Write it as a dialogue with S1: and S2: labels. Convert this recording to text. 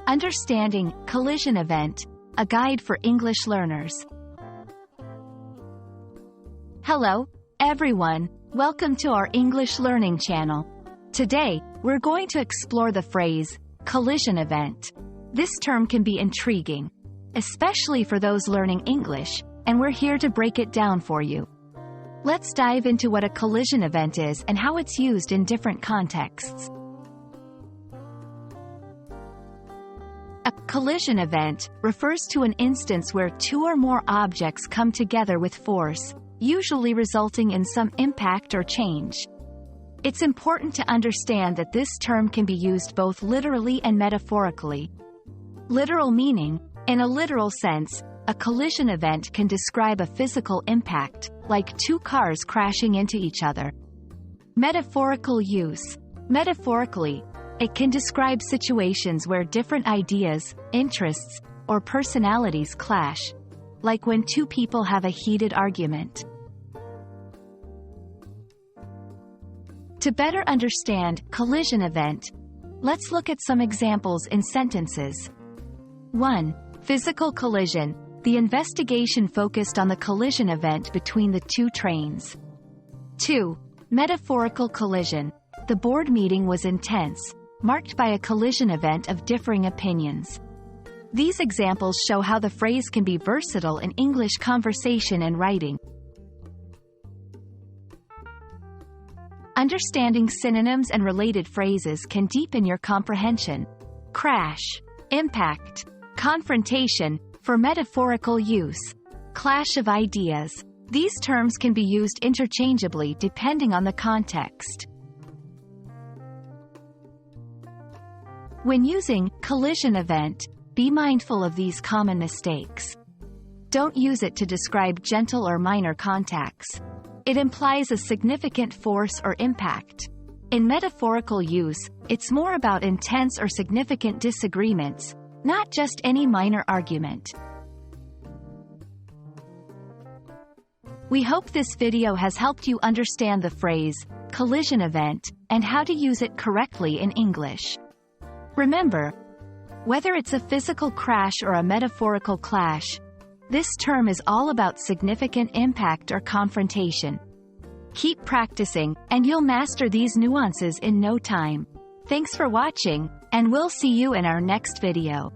S1: Understanding collision event, a guide for English learners. Hello, everyone. Welcome to our English learning channel. Today, we're going to explore the phrase, collision event. This term can be intriguing, especially for those learning English, and we're here to break it down for you. Let's dive into what a collision event is and how it's used in different contexts. A collision event refers to an instance where two or more objects come together with force, usually resulting in some impact or change. It's important to understand that this term can be used both literally and metaphorically. Literal meaning, in a literal sense, a collision event can describe a physical impact, like two cars crashing into each other. Metaphorical use. Metaphorically, it can describe situations where different ideas, interests, or personalities clash, like when two people have a heated argument. To better understand collision event, let's look at some examples in sentences. 1. Physical collision. The investigation focused on the collision event between the two trains. 2. Metaphorical collision. The board meeting was intense, marked by a collision event of differing opinions. These examples show how the phrase can be versatile in English conversation and writing. Understanding synonyms and related phrases can deepen your comprehension. Crash, impact, confrontation, for metaphorical use. Clash of ideas. These terms can be used interchangeably depending on the context. When using collision event, be mindful of these common mistakes. Don't use it to describe gentle or minor contacts. It implies a significant force or impact. In metaphorical use, it's more about intense or significant disagreements, not just any minor argument. We hope this video has helped you understand the phrase, collision event, and how to use it correctly in English. Remember, whether it's a physical crash or a metaphorical clash, this term is all about significant impact or confrontation. Keep practicing, and you'll master these nuances in no time. Thanks for watching, and we'll see you in our next video.